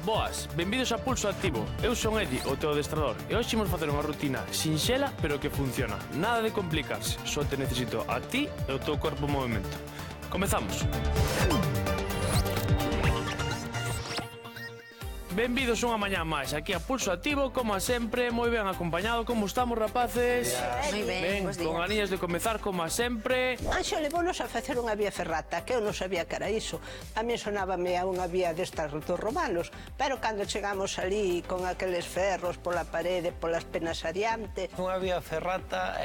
Boas, benvidos a Pulso Activo. Eu son Edi, o teu adestrador, e hoxe imos facer unha rutina sinxela, pero que funciona. Nada de complicarse, só te necesito a ti e o teu corpo en movimento. Comezamos. Benvidos unha mañá máis aquí a Pulso Activo, como a sempre, moi ben acompañado. Como estamos, rapaces? Moi ben, con ganiñas de comezar, como a sempre. Anxo levounos a facer unha vía ferrata, que eu non sabía que era iso. A mí sonábame a unha vía destas dos romanos, pero cando chegamos ali con aqueles ferros pola parede, polas penas adiante... Unha vía ferrata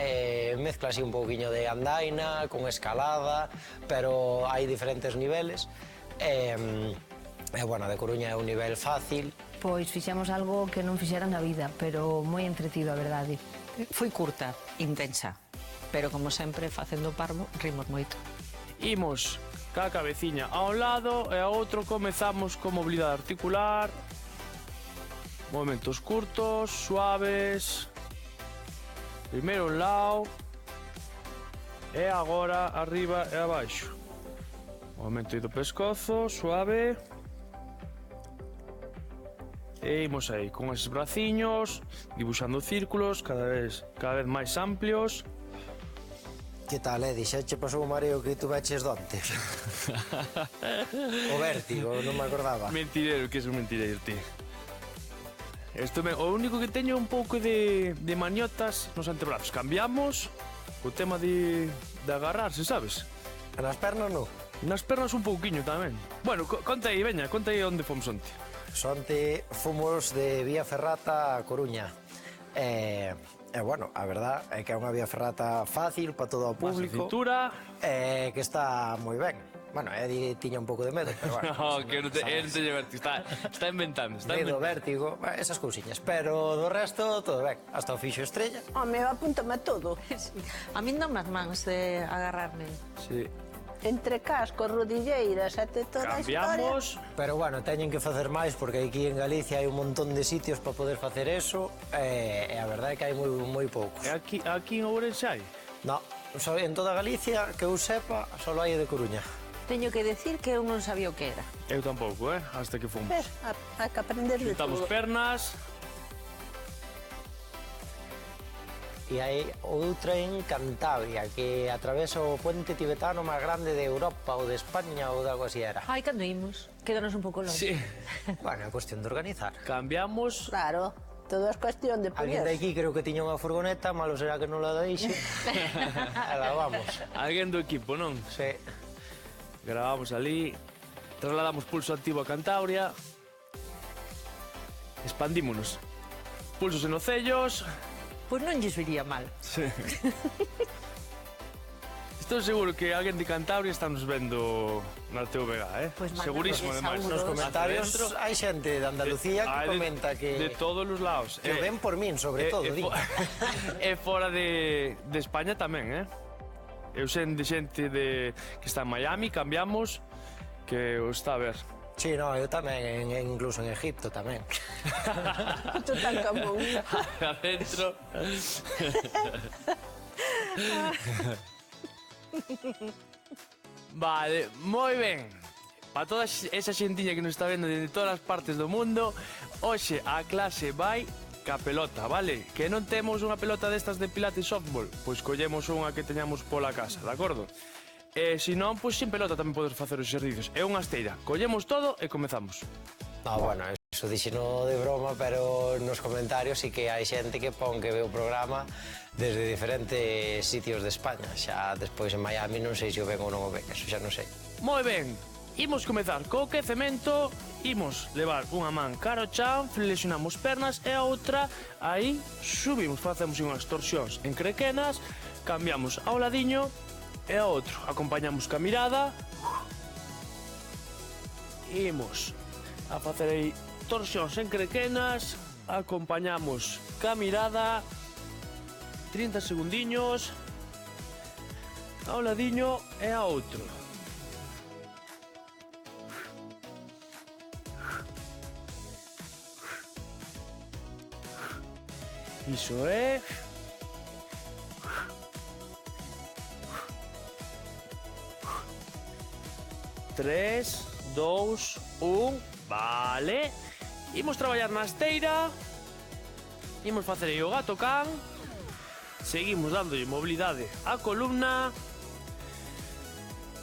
mezcla así un pouquiño de andaina, con escalada, pero hai diferentes niveles. Bueno, de Coruña é un nivel fácil. Pois fixemos algo que non fixera na vida, pero moi entretido, a verdade. Foi curta, intensa, pero como sempre, facendo parvo, rimos moito. Imos ca cabeciña a un lado e a outro comezamos con mobilidade articular. Movimentos curtos, suaves. Primeiro un lado. E agora arriba e abaixo. Movimento do pescozo, suave. E imos aí, con eses braciños, dibuixando círculos cada vez máis amplios. Que tal, Edi? Xa che pasou o mareo que tu veches donte? O vértigo, non me acordaba. Mentireiro, que es un mentireiro, ti. O único que teño un pouco de maniotas nos antebrazos. Cambiamos o tema de agarrarse, sabes? E nas pernas non? Nas pernas un pouquiño tamén. Bueno, conta aí, veña, conta aí onde fomos onte. Sonte fomos de vía ferrata a Coruña. Bueno, a verdad é que é unha vía ferrata fácil para todo o público. Cintura. Que está moi ben. Bueno, Edi tiña un pouco de medo, pero bueno. No, que non teño vértigo, está inventando. Medo, vértigo, esas cousiñas. Pero do resto, todo ben. Hasta o fixo estrella. Home, apúntame todo. A min non as mans de agarrarme. Sí. Entre cascos, rodilleiras, até toda a historia. Cambiamos. Pero bueno, teñen que facer máis porque aquí en Galicia hai un montón de sitios para poder facer eso e a verdade é que hai moi poucos. E aquí en Ourense hai? No, en toda Galicia, que eu sepa, só hai de Coruña. Teño que decir que eu non sabía o que era. Eu tampouco, hasta que fomos. Ves, hai que aprender de Juntamos todo. pernas. E hai outra en Cantabria, que atravesa o puente tibetano máis grande de Europa ou de España ou de algo así era. Ai, cando imos, quédanos un pouco longe. Sí. Bueno, é cuestión de organizar. Cambiamos. Claro, todo é cuestión de Alguén de poñer. aquí creo que tiña unha furgoneta, malo será que non la deixe. E la vamos. Alguén do equipo, non? Sí. Gravamos ali. Trasladamos Pulso Activo a Cantabria. Expandímonos. Pulsos en ocellos. Pois non lles viría mal. Sí. Estou seguro que alguén de Cantabria está nos vendo na TVG, Pois manda, segurísimo, porque ademais. seguro. Nos comentarios hai xente de Andalucía que comenta que... De todos os lados. Que o ven por min, sobre todo, di. E fora de España tamén, Eu sei de xente que está en Miami, cambiamos, que o está a ver. Sí, no, eu tamén, incluso en Egipto tamén. Tutankamón. Adentro. Vale, moi ben. Para toda esa xentiña que nos está vendo desde todas as partes do mundo, hoxe a clase vai ca pelota, vale? Que non temos unha pelota destas de pilates softball, pois collemos unha que teñamos pola casa, de acordo? E se non, pois sin pelota tamén podes facer os exercicios. É unha esteira. Collemos todo e comezamos. No, bueno, eso dixeno de broma, pero nos comentarios sí que hai xente que pon que ve o programa desde diferentes sitios de España. Xa despois en Miami non sei se o ven ou non o ven, eso xa non sei. Moi ben, imos comezar co quecemento. Imos levar unha man cara ao chan, flexionamos pernas e a outra aí subimos, facemos unhas torsións en crequenas, cambiamos ao ladiño e ao outro, acompañamos ca mirada. Imos a facer aí torsións en crequenas, acompañamos ca mirada, 30 segundiños, ao ladiño e a outro. Iso é. 3, 2, 1, vale. Imos traballar na esteira. Imos facer aí o gato can. Seguimos dándolle mobilidade á columna.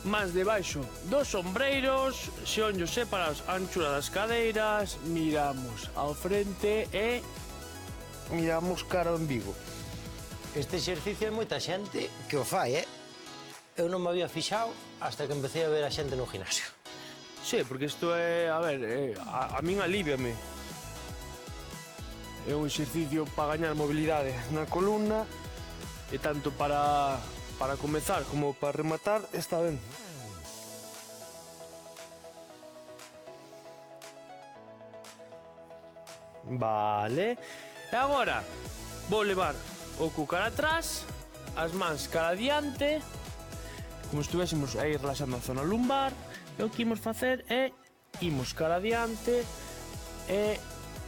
Mans debaixo dos sombreiros, xeonllos separados a anchura das cadeiras, miramos ao frente e miramos cara ao embigo. Este exercicio hai moita xente que o fai, Eu non me había fixado hasta que empecé a ver a xente no gimnasio. Sí, porque isto é, a ver, a min aliviame. É un exercicio para gañar mobilidade na columna e tanto para comezar como para rematar está ben. Vale. E agora vou levar o cu cara atrás, as mans cara adiante, como estuvéssemos aí relaxando a zona lumbar. E o que imos facer é imos cara adiante e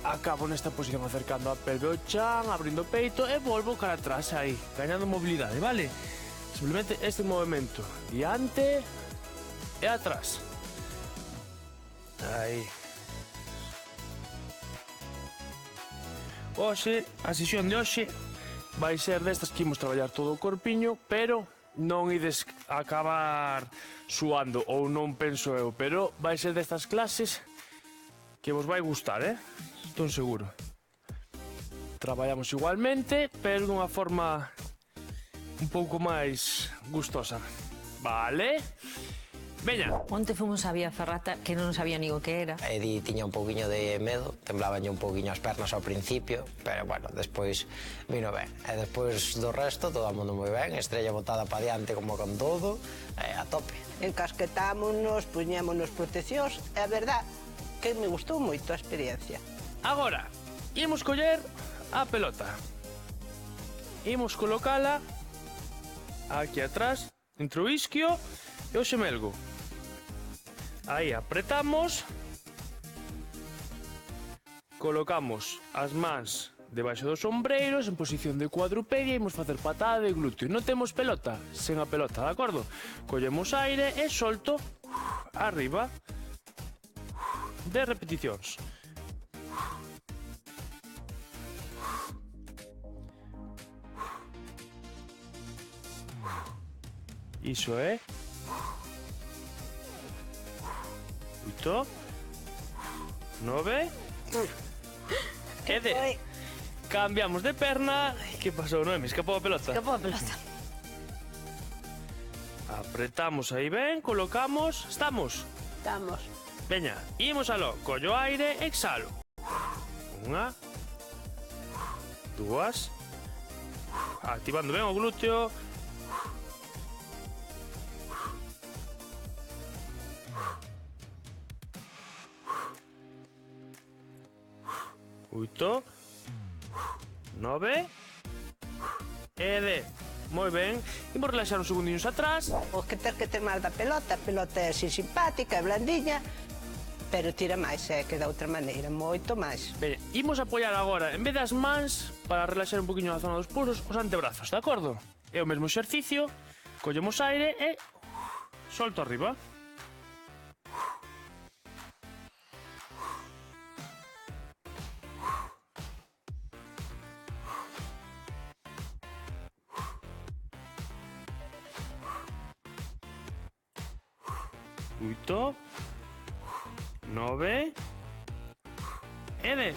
acabo nesta posición acercando a pelve ao chan, abrindo o peito e volvo cara atrás aí, gañando mobilidade, vale? Simplemente este movimento, diante e atrás. Aí. Hoxe, a sesión de hoxe vai ser destas que imos traballar todo o corpiño, pero non ides acabar suando, ou non penso eu, pero vai ser destas clases que vos vai gustar, Estou seguro. Traballamos igualmente, pero dunha forma un pouco máis gustosa. Vale? Veña. Onte fomos a Vía Ferrata, que non sabía ni o que era. Edi tiña un pouquiño de medo, temblabanlle un pouquiño as pernas ao principio, pero bueno, despois vino ben. E despois do resto, todo o mundo moi ben, estrella botada para diante como con todo, a tope. Encasquetámonos, puñémonos proteccións, e a verdad que me gustou moito a experiencia. Agora, imos coller a pelota. Imos colocala aquí atrás, entre o isquio e o xemelgo. Aí apretamos. Colocamos as mans debaixo dos ombreiros en posición de cuadrupedia e imos facer patada de glúteo. Non temos pelota, sen a pelota, de acordo? Collemos aire e solto arriba. 10 repeticións. Iso é 8 9 e 10. Cambiamos de perna. Que pasou, Noemi? Escapou a pelota? Escapou a pelota. Apretamos aí ben, colocamos. Estamos? Estamos. Veña, imos aló. Collo aire, exhalo. 1 2. Activando ben o glúteo. 8 9 e 10. Moi ben. Imos relaxar uns segundinhos atrás. O que ter máis da pelota, a pelota é así simpática, é blandiña, pero tira máis, que da outra maneira, moito máis. Ben, imos apoiar agora, en vez das mans, para relaxar un poquinho a zona dos pulsos, os antebrazos, de acordo? É o mesmo exercicio, collemos aire e solto arriba. Oito, 9 e 10.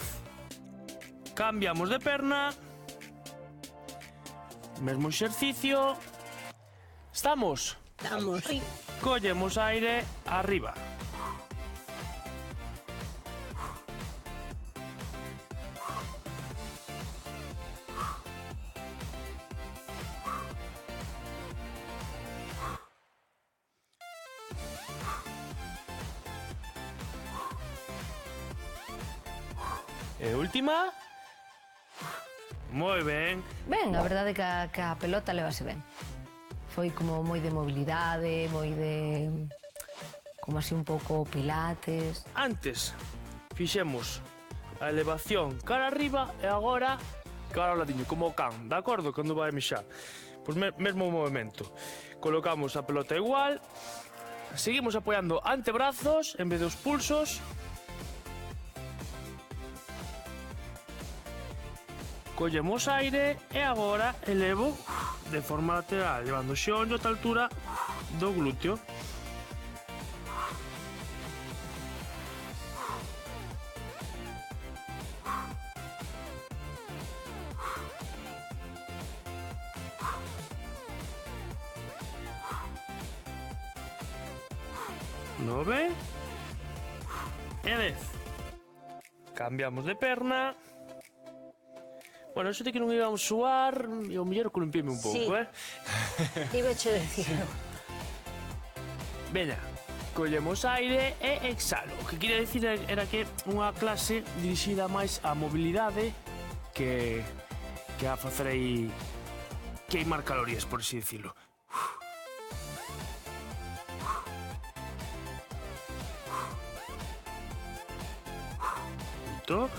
Cambiamos de perna. Mesmo exercicio. Estamos? Estamos. Collemos aire arriba. E última. Moi ben. Ben, a verdade é que a pelota levase ben. Foi como moi de mobilidade, moi de... como así un pouco pilates. Antes fixemos a elevación cara arriba e agora cara ao ladiño, como o can, de acordo? Cando vai a mexar. Pois mesmo movimento. Colocamos a pelota igual. Seguimos apoiando antebrazos en vez dos pulsos. collemos aire e agora elevo de forma lateral, levando o xeonllo ata a altura do glúteo. Nove e 10. Cambiamos de perna. Bueno, eso de que non íbamos suar, e o mellor que limpieme un pouco, Iba a decir. Veña, collemos aire e exhalo. O que quería dicir era que unha clase dirixida máis á mobilidade que a facer aí queimar calorías, por así dicilo. Oito,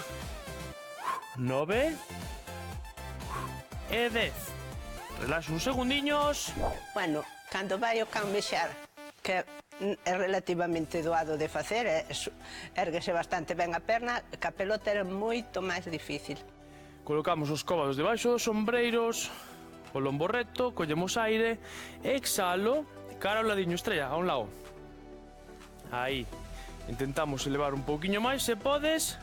9 e 10. Relaxa uns segundiños. Bueno, cando vai o can mexar, que é relativamente doado de facer, erguese bastante ben a perna, que a pelota era moito máis difícil. Colocamos os cóbados debaixo dos sombreiros, o lombo recto, collemos aire, exhalo, cara ao ladiño, estrella, a un lado. Aí. Intentamos elevar un pouquiño máis, se podes.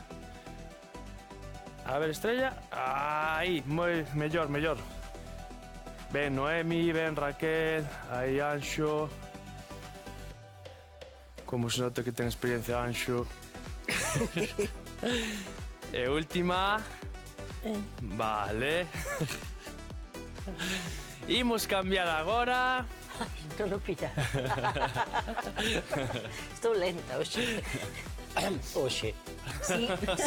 A ver, estrella. Aí, mellor. Ben Noemi, ben Raquel, aí Anxo. Como se nota que ten experiencia Anxo. E última. Vale. Imos cambiar agora. Estou no pillar. Estou lenta hoxe. Oxe. Sí,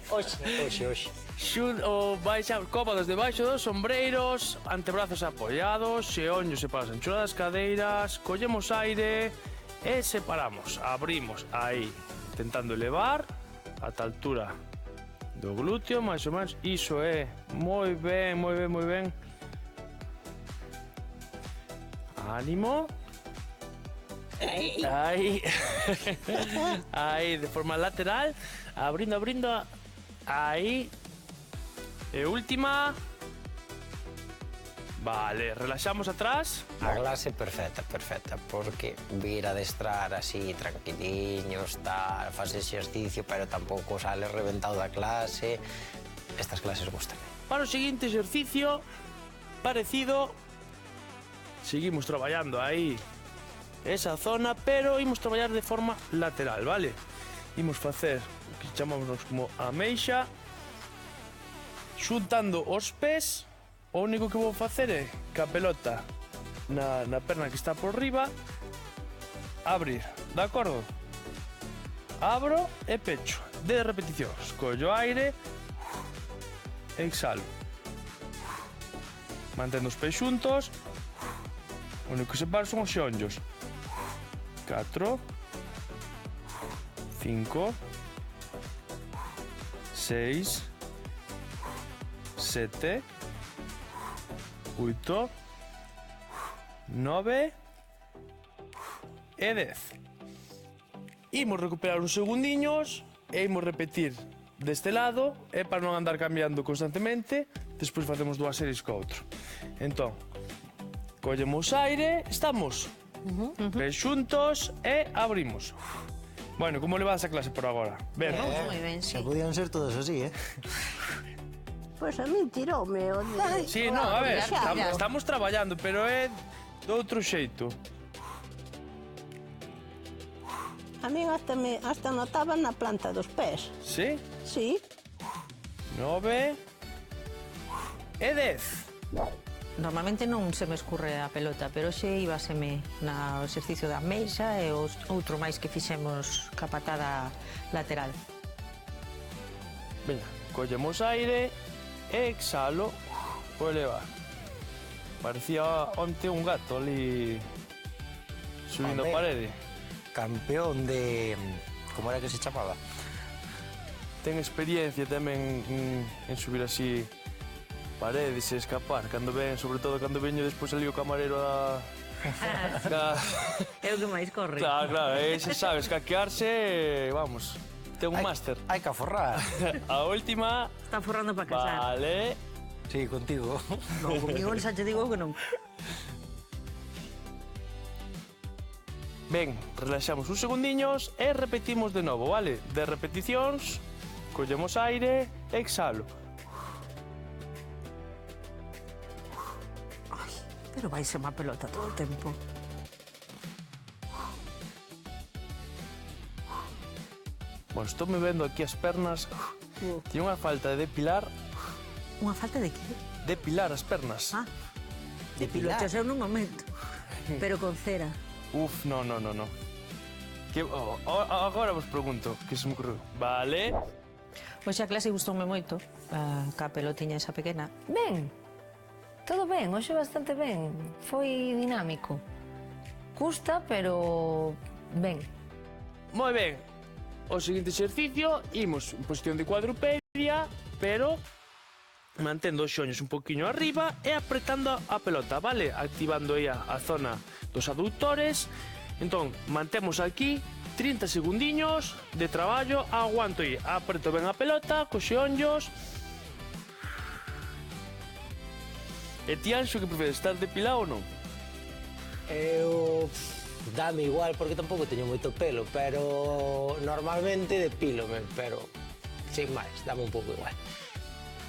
hoxe. Baixar cómodos debaixo dos sombreiros, antebrazos apoiados, xeonllos separados a anchura das cadeiras, collemos aire e separamos, abrimos aí, intentando elevar ata a altura do glúteo, máis ou menos. Iso é, moi ben. Ánimo. Aí. Aí, de forma lateral, abrindo. Aí. E última. Vale, relaxamos atrás. A clase perfecta, porque vir a adestrar así tranquiliños, tal, faz exercicio, pero tampouco sale reventado da clase. Estas clases gustan. Para o seguinte exercicio, parecido, seguimos traballando aí esa zona, pero imos traballar de forma lateral, vale? Imos facer o que chamamos como ameixa, xuntando os pés. O único que vou facer é que a pelota na perna que está por riba, abrir, de acordo? Abro e pecho, 10 repeticións, collo aire, exhalo. Mantendo os pés xuntos, o único que separo son os xeonllos. 4, 5, 6, 7, 8, 9 e 10. Imos recuperar uns segundiños e imos repetir deste lado, e para non andar cambiando constantemente, despois facemos dúas series co outro. Entón, collemos aire, estamos pés xuntos e abrimos. Bueno, como levades a clase por agora? Ben, non? Moi ben, sí. Se podían ser todos así, Pois a min tiroume o de... Sí, non, a ver, Xa. estamos traballando, pero é de outro xeito. A min hasta notaba na planta dos pés. Sí? Sí. 9 e 10. Normalmente non se me escurre a pelota, pero xe ibaseme no exercicio da meixa e outro máis que fixemos ca patada lateral. Veña, collemos aire, exhalo, vou elevar. Parecía onte un gato ali subindo a parede. Campeón de... Como era que se chamaba? Ten experiencia tamén en subir así paredes e escapar. Cando ven, sobre todo cando veño despois ali o camarero É o que máis corre. Claro, ese sabe escaquearse, vamos, ten un máster. Hai que aforrar. A última, Está forrando para casar. vale, Sí, contigo. Non, comigo xa te digo que non. Ben, relaxamos uns segundiños e repetimos de novo, vale? De repeticións, collemos aire, exhalo. Pero vai ser má pelota todo o tempo. Bueno, estou me vendo aquí as pernas. Tiene unha falta de depilar. Unha falta de qué? Depilar as pernas. Ah, Depilar. depilochas eu nun momento. Pero con cera. Uf, no. Que, agora vos pregunto, que se me ocurriu. Vale. Hoxe a clase gustoume moito. Ca pelotiña esa pequena. Ben, todo ben, hoxe bastante ben. Foi dinámico. Custa, pero ben. Moi ben. O seguinte exercicio, imos en posición de cuadrupedia, pero mantendo os xoños un poquinho arriba e apretando a pelota, vale? Activando aí a zona dos aductores. Entón, mantemos aquí 30 segundiños de traballo, aguanto aí, apreto ben a pelota, cos xeonllos. E ti, Anxo, que preferes, estar depilado ou non? Eu... Dame igual, porque tampouco teño moito pelo, pero normalmente depílome, pero sin máis, dame un pouco igual.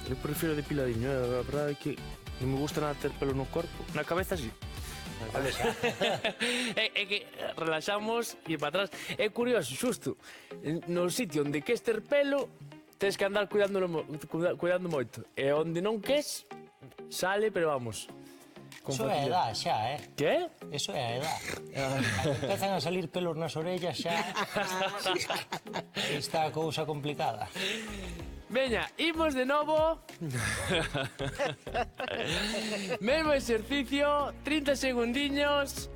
Eu prefiro depiladiño, a verdade é que non me gusta nada ter pelo no corpo. Na cabeza, sí. Vale, xa. É que relaxamos e para atrás. É curioso, xusto, no sitio onde queres ter pelo, tens que andar cuidando moito. E onde non queres, sale, pero vamos. Eso é a edad xa, Que? Eso é a edad. Cando empezan a salir pelos nas orellas xa... Está a cousa complicada. Veña, imos de novo. Mesmo exercicio, 30 segundiños.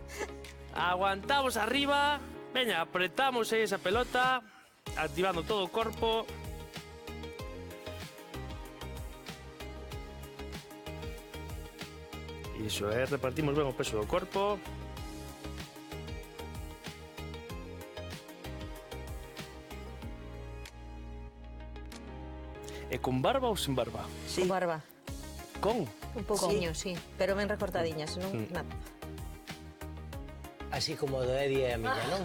Aguantamos arriba. Veña, apretamos aí esa pelota, activando todo o corpo. Iso é, repartimos ben o peso do corpo. E con barba ou sen barba? Con barba. Con? Un pouquiño, sí. Pero ben recortadiñas, non? Nada. Así como do Eddie e a miña, non?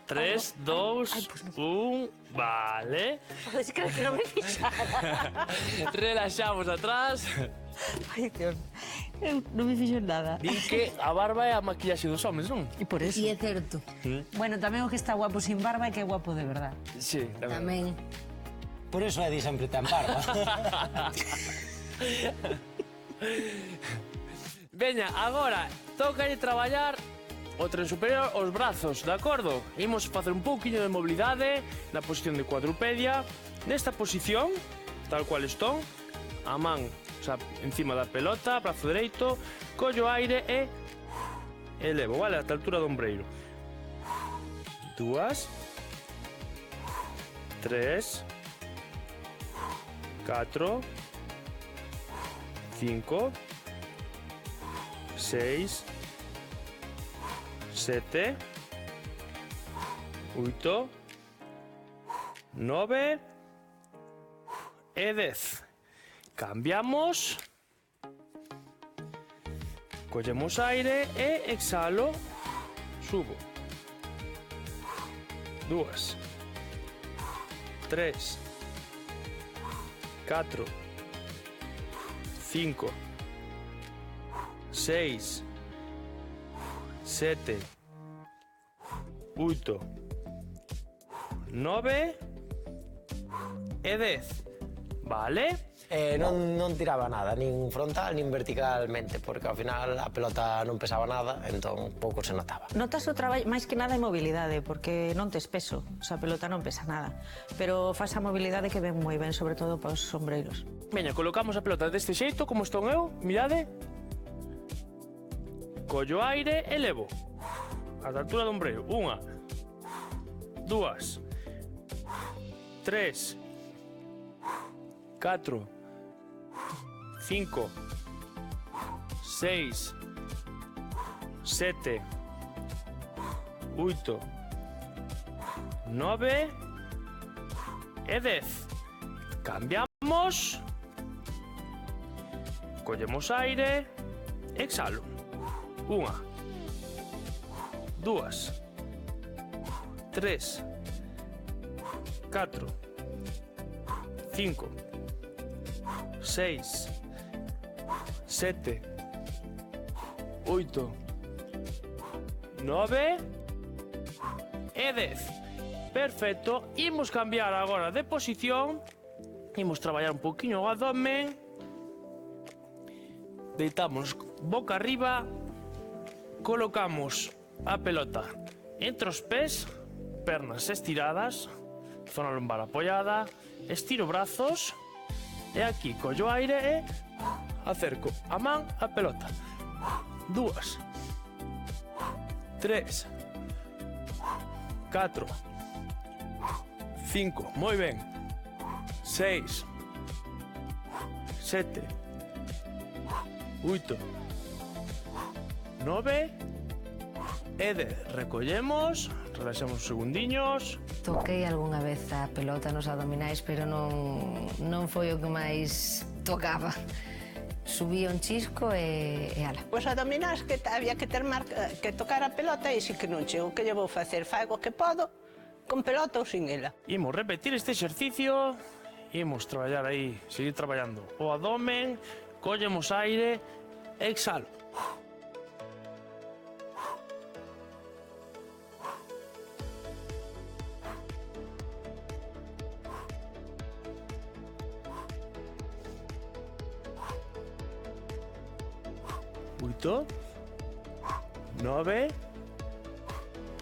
3, 2, 1, vale. Joder, creo que non me fixara. Relaxamos atrás. Ai, Dios. Eu non me fixo nada. Din que a barba é a maquillaxe dos homens, non? E por eso. E é certo. Bueno, tamén o que está guapo sin barba é que é guapo de verdad. Sí, Tamén. Por eso Eddie sempre ten barba. Veña, agora toca de traballar o tren superior os brazos, de acordo? Imos facer un pouquiño de mobilidade na posición de cuadrupedia. Nesta posición, tal cual estou, a man, o sea, encima da pelota, brazo dereito, collo aire e elevo, vale? Ata a altura do ombreiro. 2, 3, 4, 5, 6, 7, 8, 9 e 10. Cambiamos. Collemos aire e exhalo. Subo. 2, 3, 4, 5, 6, 7, 8, 9 e 10. Vale? Non tiraba nada, nin frontal, nin verticalmente, porque ao final a pelota non pesaba nada, entón pouco se notaba. Notas o traballo, máis que nada, a mobilidade, porque non tes peso, o sea, a pelota non pesa nada. Pero faz a mobilidade que ven moi ben, sobre todo para os sombreiros. Veña, colocamos a pelota deste xeito, como estou eu, mirade. Collo aire e levo. A altura do ombreiro. 1, 2, 3, 4, 5, 6, 7, 8, 9 e 10. Cambiamos. Collemos aire, exhalo. 1, 2, 3, 4, 5, 6, 7, 8, 9 e 10. Perfecto. Imos cambiar agora de posición. Imos traballar un poquinho o abdomen. Deitamos boca arriba. Colocamos a pelota entre os pés, pernas estiradas, zona lumbar apoiada, estiro brazos e aquí collo aire e acerco a man a pelota. 2, 3, 4, 5, moi ben, 6, 7, 8, 9 e 10. Recollemos, relaxamos uns segundiños. Toquei algunha vez a pelota nos abdominais, pero non foi o que máis tocaba. Subía un chisco e ala. Os abdominais que había que tocar a pelota e si que non chego, que lle vou facer? Fago o que podo, con pelota ou sin ela. Imos repetir este exercicio, imos traballar aí, seguir traballando o abdomen, collemos aire, exhalo. Oito, 9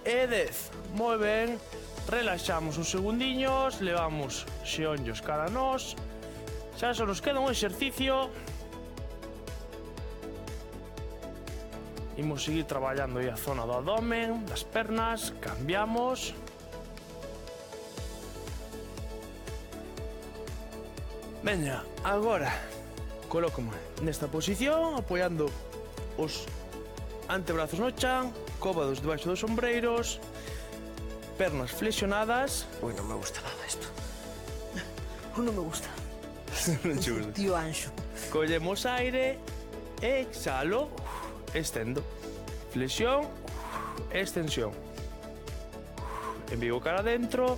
e 10. Moi ben. Relaxamos uns segundiños, levamos xeonllos cara a nós. Xa só nos queda un exercicio. Imos seguir traballando aí a zona do abdomen, das pernas, cambiamos. Veña, agora colócome nesta posición, apoiando os antebrazos no chan, cóbados debaixo dos ombreiros, pernas flexionadas. Uy, non me gusta nada isto. Non me gusta. Tío Anxo. Collemos aire, exhalo, estendo. Flexión, extensión. Envío cara adentro.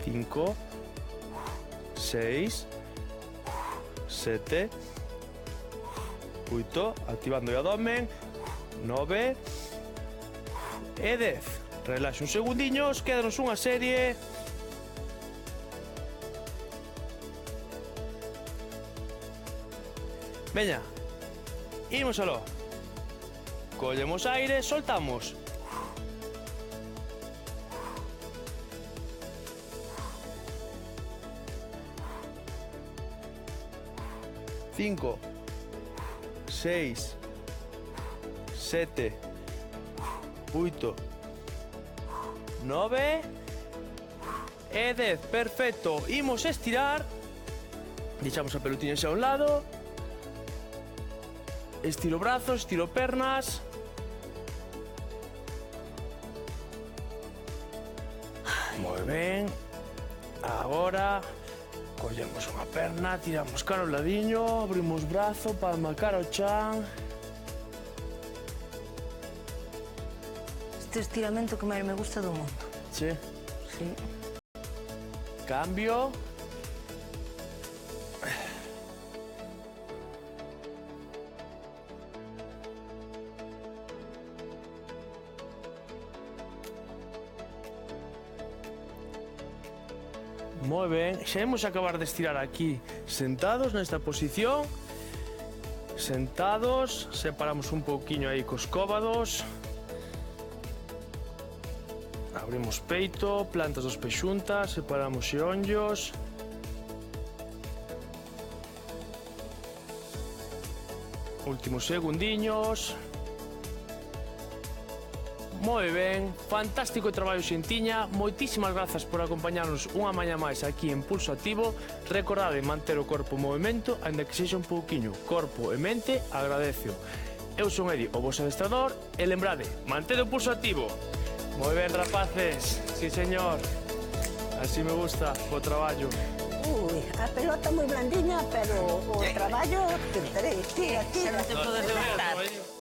5, 6, 7, 8, activando o abdomen, 9 e 10. Relaxa uns segundiños, quédanos unha serie. Veña, imos aló. Collemos aire, soltamos. Cinco, 6, 7, 8, 9 e 10. Perfecto. Imos estirar. Deixamos a pelotiña xa a un lado. Estiro brazos, estiro pernas. Moi ben. Agora collemos unha perna, tiramos cara ao ladiño, abrimos brazo, palma cara ao chan. Este estiramento que máis me gusta do mundo. Sí. Sí. Cambio. Moi ben, xa imos acabar de estirar aquí sentados nesta posición. Sentados, separamos un pouquiño aí cos cóbados. Abrimos peito, plantas dos pés xuntas, separamos xeonllos. Últimos segundiños. Moi ben, fantástico traballo xentiña, moitísimas grazas por acompañarnos unha maña máis aquí en Pulso Activo. Recordade manter o corpo en movimento, aínda que sexa un pouquiño. Corpo e mente, agradecio. Eu son Edi, o vos adestrador, e lembrade, mantede o pulso activo. Moi ben, rapaces, sí señor, así me gusta o traballo. Ui, a pelota moi blandiña, pero o traballo tentarei. Tira, tira. Te podes levantar.